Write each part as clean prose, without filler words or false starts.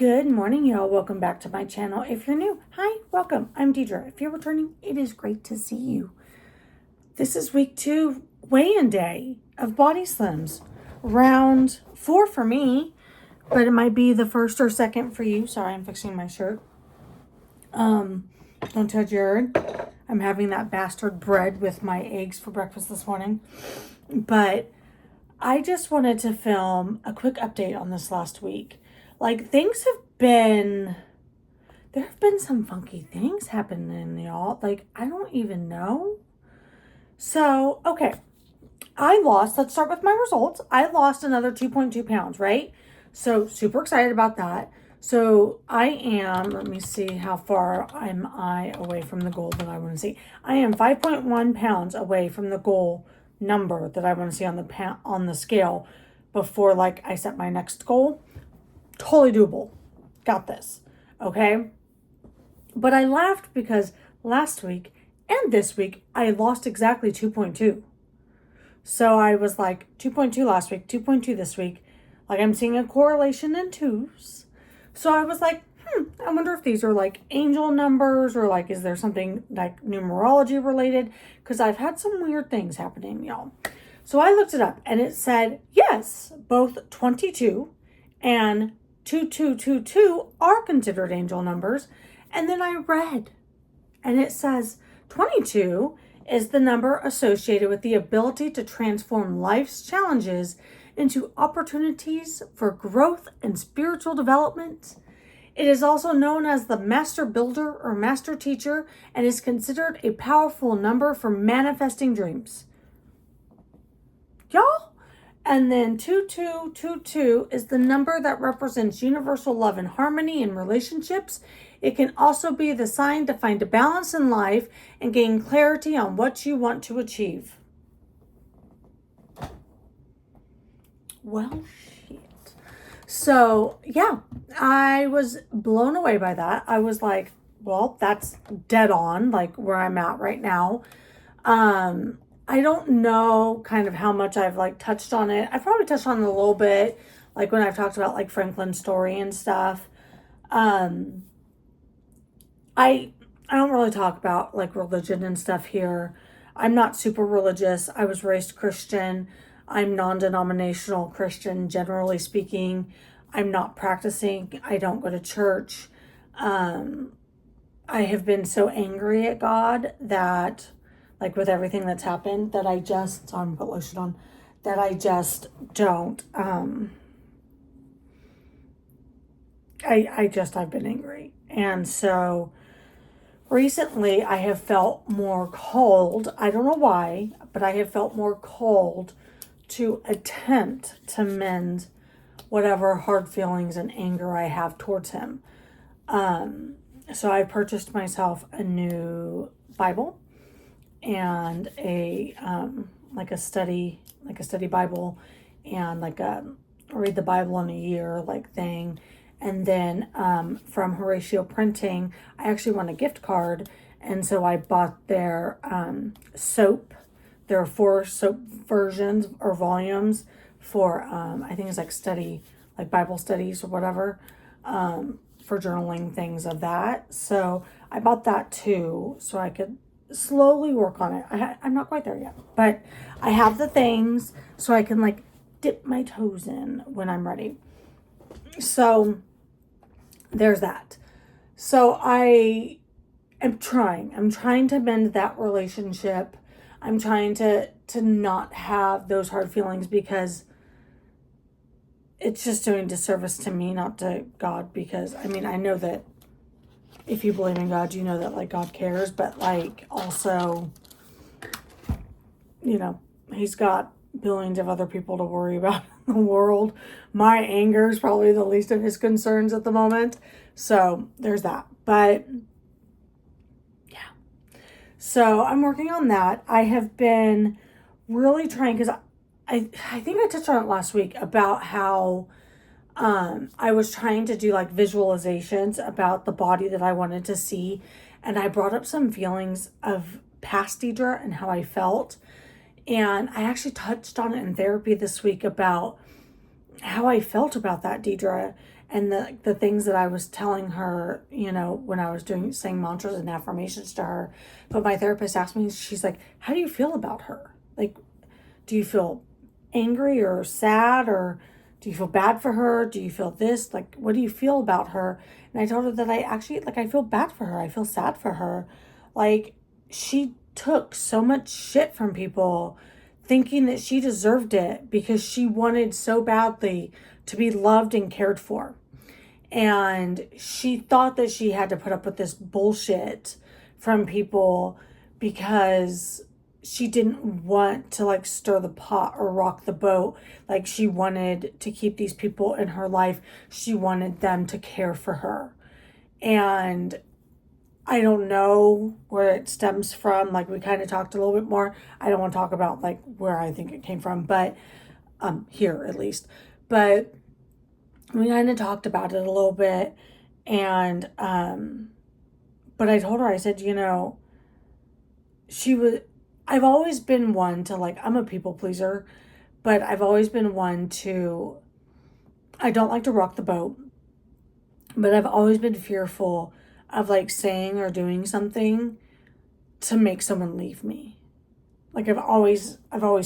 Good morning, y'all. Welcome back to my channel. If you're new, hi, welcome. I'm Deidra. If you're returning, it is great to see you. This is week 2 weigh-in day of BodySlims. Round 4 for me, but it might be the first or second for you. Sorry, I'm fixing my shirt. Don't touch your. I'm having that bastard bread with my eggs for breakfast this morning. But I just wanted to film a quick update on this last week. Like, there have been some funky things happening, y'all. Like, I don't even know. So, okay. Let's start with my results. I lost another 2.2 pounds, right? So, super excited about that. So, let me see how far am I away from the goal that I want to see. I am 5.1 pounds away from the goal number that I want to see on the scale before, like, I set my next goal. Totally doable. Got this. Okay. But I laughed because last week and this week, I lost exactly 2.2. So I was like 2.2 last week, 2.2 this week. Like, I'm seeing a correlation in twos. So I was like, I wonder if these are like angel numbers or like, is there something like numerology related? Because I've had some weird things happening, y'all. So I looked it up and it said, yes, both 22 and 2222 are considered angel numbers. And then I read, and it says 22 is the number associated with the ability to transform life's challenges into opportunities for growth and spiritual development. It is also known as the master builder or master teacher and is considered a powerful number for manifesting dreams. Y'all? And then 2222 is the number that represents universal love and harmony in relationships. It can also be the sign to find a balance in life and gain clarity on what you want to achieve. Well, shit. So, yeah, I was blown away by that. I was like, well, that's dead on, like where I'm at right now. I don't know kind of how much I've like touched on it. I've probably touched on it a little bit, like when I've talked about like Franklin's story and stuff. I don't really talk about like religion and stuff here. I'm not super religious. I was raised Christian. I'm non-denominational Christian, generally speaking. I'm not practicing. I don't go to church. I have been so angry at God that, like with everything that's happened, that I just, sorry, I'm put lotion on, that I just don't, I've been angry. And so recently I have felt more called, I don't know why, but I have felt more called to attempt to mend whatever hard feelings and anger I have towards him. So I purchased myself a new Bible and a study Bible and like a read the Bible in a year like thing. And then from Horatio Printing, I actually won a gift card. And so I bought their soap. There are 4 soap versions or volumes for, I think it's like Bible studies or whatever, for journaling things of that. So I bought that too, so I could slowly work on it. I'm not quite there yet, but I have the things so I can like dip my toes in when I'm ready. So there's that. So I'm trying to mend that relationship. I'm trying to not have those hard feelings because it's just doing disservice to me, not to God, because I mean, I know that if you believe in God, you know that like God cares, but like also, you know, he's got billions of other people to worry about in the world. My anger is probably the least of his concerns at the moment. So there's that. But yeah. So I'm working on that. I have been really trying, because I think I touched on it last week about how I was trying to do like visualizations about the body that I wanted to see. And I brought up some feelings of past Deidra and how I felt. And I actually touched on it in therapy this week about how I felt about that Deidra and the things that I was telling her, you know, when I was saying mantras and affirmations to her. But my therapist asked me, she's like, how do you feel about her? Like, do you feel angry or sad, or do you feel bad for her? Do you feel this? Like, what do you feel about her? And I told her that I feel bad for her. I feel sad for her. Like, she took so much shit from people thinking that she deserved it because she wanted so badly to be loved and cared for. And she thought that she had to put up with this bullshit from people because she didn't want to like stir the pot or rock the boat. Like, she wanted to keep these people in her life. She wanted them to care for her. And I don't know where it stems from. Like, we kind of talked a little bit more. I don't want to talk about like where I think it came from, but here at least. But we kind of talked about it a little bit. And but I told her, I said, you know, I've always been one to like, I'm a people pleaser, but I've always been one to, I don't like to rock the boat, but I've always been fearful of like saying or doing something to make someone leave me. Like, I've always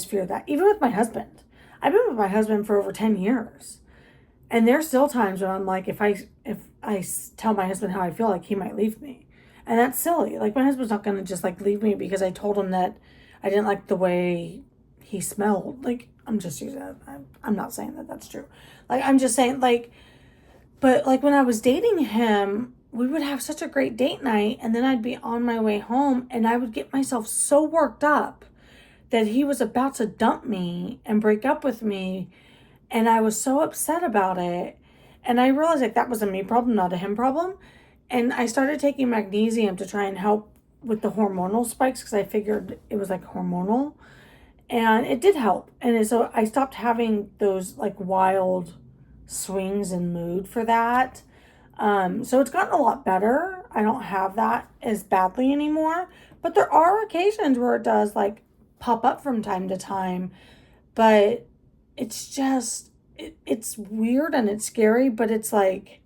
feared that. Even with my husband. I've been with my husband for over 10 years. And there's still times when I'm like, if I tell my husband how I feel, like, he might leave me. And that's silly. Like, my husband's not going to just like leave me because I told him that I didn't like the way he smelled. Like, I'm just using it. I'm not saying that that's true. Like, I'm just saying, like, but like when I was dating him, we would have such a great date night, and then I'd be on my way home and I would get myself so worked up that he was about to dump me and break up with me. And I was so upset about it. And I realized like that was a me problem, not a him problem. And I started taking magnesium to try and help with the hormonal spikes because I figured it was like hormonal. And it did help. And so I stopped having those like wild swings in mood for that. So it's gotten a lot better. I don't have that as badly anymore. But there are occasions where it does like pop up from time to time. But it's just, it's weird and it's scary. But it's like,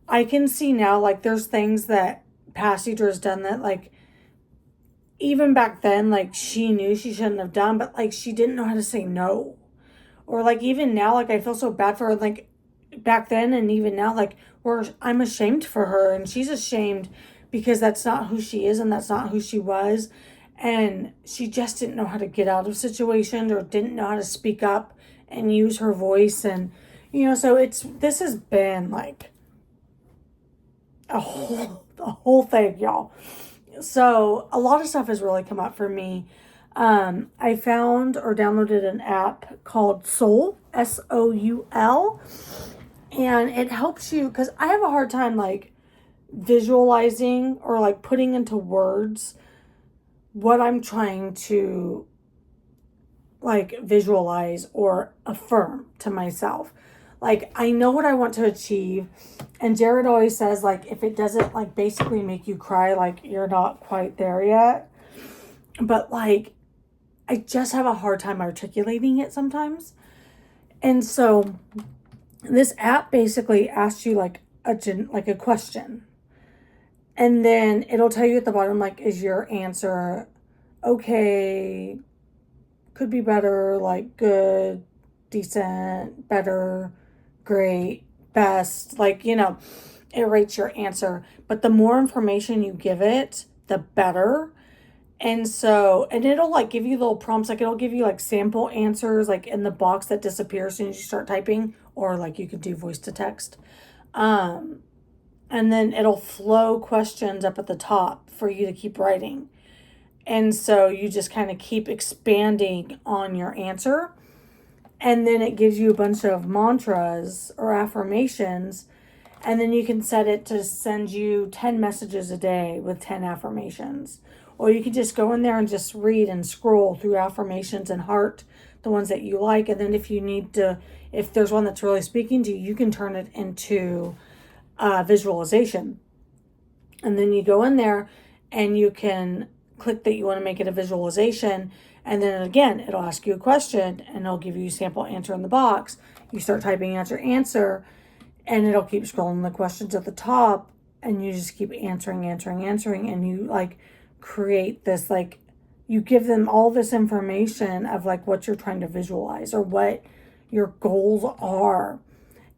I can see now, like, there's things that past Deidra has done that, like, even back then, like, she knew she shouldn't have done, but, like, she didn't know how to say no. Or, like, even now, like, I feel so bad for her, like, back then and even now, like, I'm ashamed for her, and she's ashamed because that's not who she is and that's not who she was. And she just didn't know how to get out of situations or didn't know how to speak up and use her voice. And, you know, so this has been, like, a whole thing, y'all. So a lot of stuff has really come up for me. I found or downloaded an app called Soul, Soul, and it helps you, because I have a hard time like visualizing or like putting into words what I'm trying to like visualize or affirm to myself. Like, I know what I want to achieve. And Jared always says, like, if it doesn't, like, basically make you cry, like, you're not quite there yet. But, like, I just have a hard time articulating it sometimes. And so this app basically asks you, like, a question. And then it'll tell you at the bottom, like, is your answer okay, could be better, like, good, decent, better, great, best, like, you know, it rates your answer. But the more information you give it, the better. And so, and it'll like give you little prompts, like it'll give you like sample answers, like in the box that disappears as soon as you start typing, or like you could do voice to text. And then it'll flow questions up at the top for you to keep writing. And so you just kind of keep expanding on your answer. And then it gives you a bunch of mantras or affirmations. And then you can set it to send you 10 messages a day with 10 affirmations. Or you can just go in there and just read and scroll through affirmations and heart the ones that you like. And then if you need to, if there's one that's really speaking to you, you can turn it into visualization. And then you go in there and you can click that you want to make it a visualization. And then again, it'll ask you a question and it'll give you a sample answer in the box. You start typing out your answer. and it'll keep scrolling the questions at the top, and you just keep answering, and you like create this, like, you give them all this information of like what you're trying to visualize or what your goals are,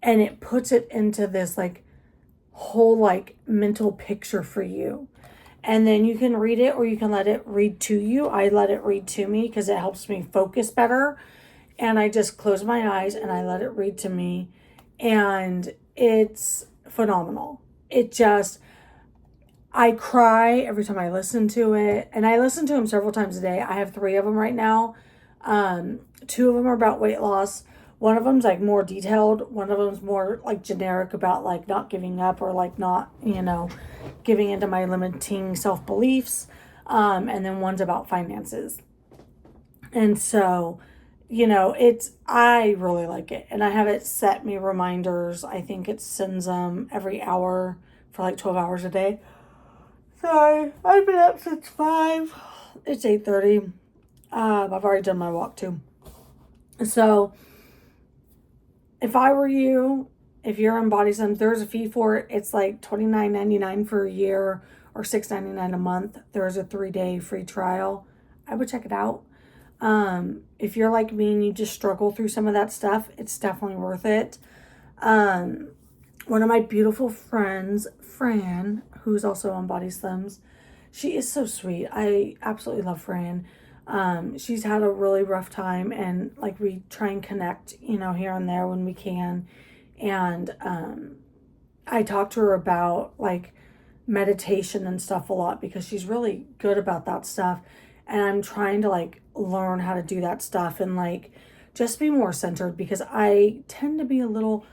and it puts it into this like whole like mental picture for you. And then you can read it or you can let it read to you. I let it read to me because it helps me focus better. And I just close my eyes and I let it read to me. And it's phenomenal. It just, I cry every time I listen to it. And I listen to them several times a day. I have 3 of them right now. 2 of them are about weight loss. One of them's like more detailed. One of them's more like generic about like not giving up or like not, giving into my limiting self-beliefs. And then one's about finances. And so, I really like it. And I have it set me reminders. I think it sends them every hour for like 12 hours a day. Sorry, I've been up since 5. It's 8:30. I've already done my walk too. So if I were you, if you're on BodySlims, there's a fee for it. It's like $29.99 for a year or $6.99 a month. There's a 3-day free trial. I would check it out. If you're like me and you just struggle through some of that stuff, it's definitely worth it. One of my beautiful friends, Fran, who's also on BodySlims, she is so sweet. I absolutely love Fran. She's had a really rough time, and like we try and connect, here and there when we can. And I talk to her about like meditation and stuff a lot because she's really good about that stuff. And I'm trying to like learn how to do that stuff and like just be more centered because I tend to be a little,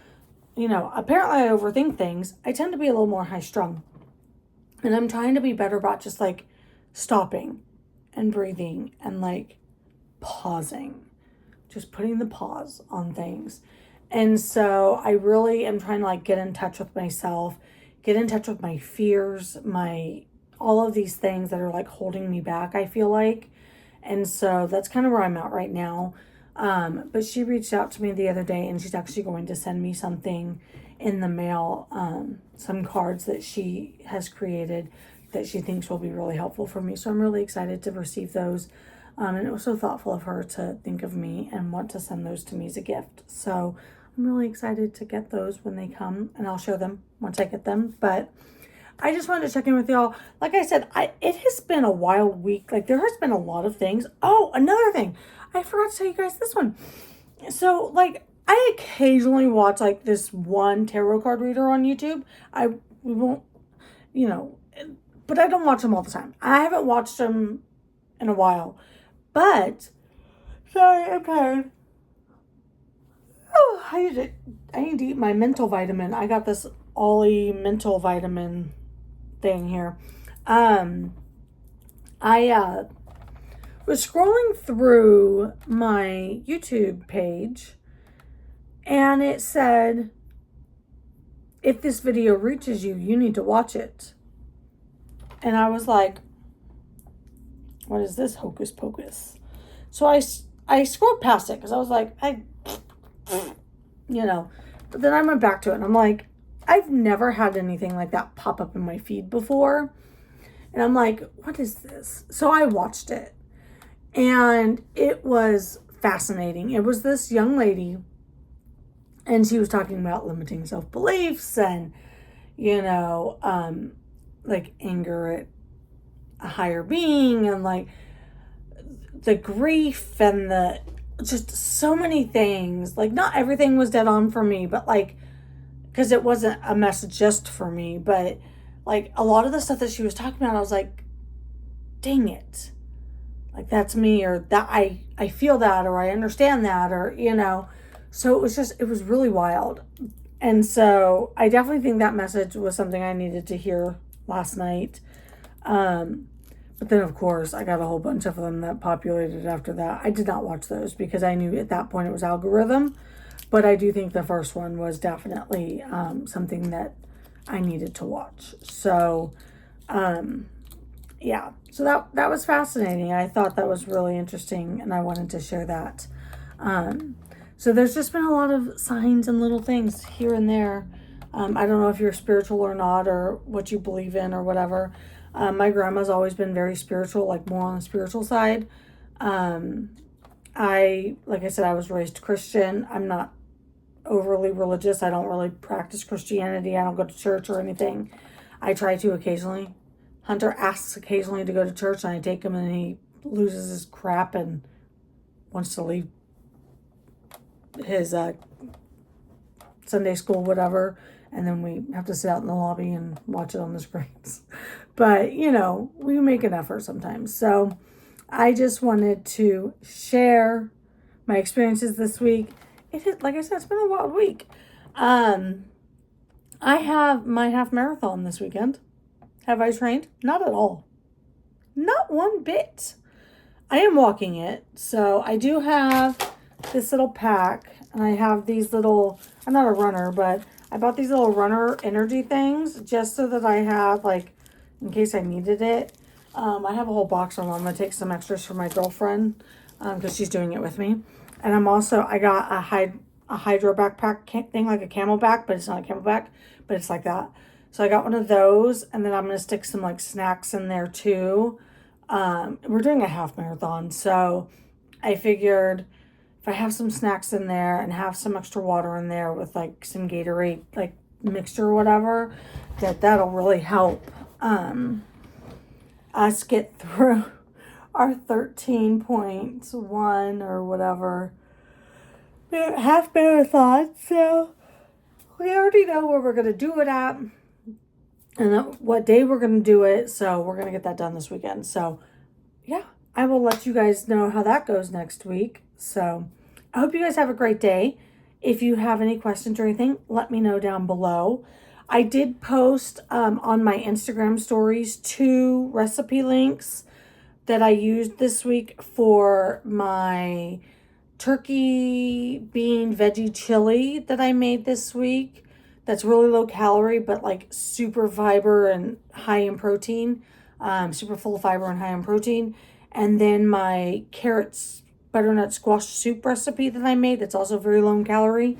apparently I overthink things. I tend to be a little more high strung. And I'm trying to be better about just like stopping and breathing and like pausing, just putting the pause on things. And so I really am trying to like get in touch with myself, get in touch with my fears, all of these things that are like holding me back, I feel like. And so that's kind of where I'm at right now. But she reached out to me the other day and she's actually going to send me something in the mail, some cards that she has created that she thinks will be really helpful for me. So I'm really excited to receive those. And it was so thoughtful of her to think of me and want to send those to me as a gift. So I'm really excited to get those when they come, and I'll show them once I get them. But I just wanted to check in with y'all. Like I said, it has been a wild week. Like there has been a lot of things. Oh, another thing. I forgot to tell you guys this one. So like I occasionally watch like this one tarot card reader on YouTube. We won't, but I don't watch them all the time. I haven't watched them in a while. But sorry, I'm tired. Oh, I need to eat my mental vitamin. I got this Ollie mental vitamin thing here. I was scrolling through my YouTube page and it said, if this video reaches you, you need to watch it. And I was like, what is this hocus pocus? So I scrolled past it because I was like, but then I went back to it and I'm like, I've never had anything like that pop up in my feed before. And I'm like, what is this? So I watched it and it was fascinating. It was this young lady and she was talking about limiting self-beliefs and, like anger at a higher being and like the grief and the just so many things. Like not everything was dead on for me, but like, because it wasn't a message just for me, but like a lot of the stuff that she was talking about, I was like, dang it. Like that's me, or that I feel that, or I understand that, or, so it was really wild. And so I definitely think that message was something I needed to hear last night. But then of course I got a whole bunch of them that populated after that. I did not watch those because I knew at that point it was algorithm. But I do think the first one was definitely something that I needed to watch. So, yeah. So that was fascinating. I thought that was really interesting, and I wanted to share that. So there's just been a lot of signs and little things here and there I don't know if you're spiritual or not, or what you believe in or whatever. My grandma's always been very spiritual, like more on the spiritual side. Like I said, I was raised Christian. I'm not overly religious. I don't really practice Christianity. I don't go to church or anything. I try to occasionally. Hunter asks occasionally to go to church, and I take him, and he loses his crap and wants to leave his Sunday school, whatever, and then we have to sit out in the lobby and watch it on the screens. But, you know, we make an effort sometimes. So I just wanted to share my experiences this week. Like I said, it's been a wild week. I have my half marathon this weekend. Have I trained? Not at all. Not one bit. I am walking it. So I do have this little pack, and I have these little, I'm not a runner, but I bought these little runner energy things just so that I have, like, in case I needed it. I have a whole box of them. I'm going to take some extras for my girlfriend because she's doing it with me. And I got a hydro backpack thing, like a camelback, but it's not a camelback, but it's like that. So I got one of those, and then I'm going to stick some, like, snacks in there, too. We're doing a half marathon, so I figured if I have some snacks in there and have some extra water in there with, like, some Gatorade, like, mixture or whatever, that'll really help us get through our 13.1 or whatever half marathon. So we already know where we're going to do it at and what day we're going to do it. So we're going to get that done this weekend. So yeah, I will let you guys know how that goes next week. So I hope you guys have a great day. If you have any questions or anything, let me know down below. I did post on my Instagram stories 2 recipe links that I used this week for my turkey bean veggie chili that I made this week. That's really low calorie, but like super fiber and high in protein, super full of fiber and high in protein. And then my carrots butternut squash soup recipe that I made that's also very low in calorie.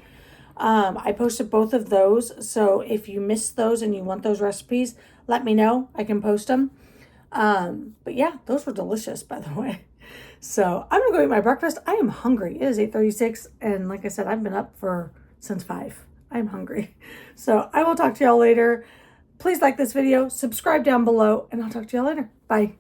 I posted both of those. So if you missed those and you want those recipes, let me know. I can post them. But yeah, those were delicious, by the way. So I'm gonna go eat my breakfast. I am hungry. It is 8:36, and like I said, I've been up since 5. I'm hungry. So I will talk to y'all later. Please like this video, subscribe down below, and I'll talk to y'all later. Bye.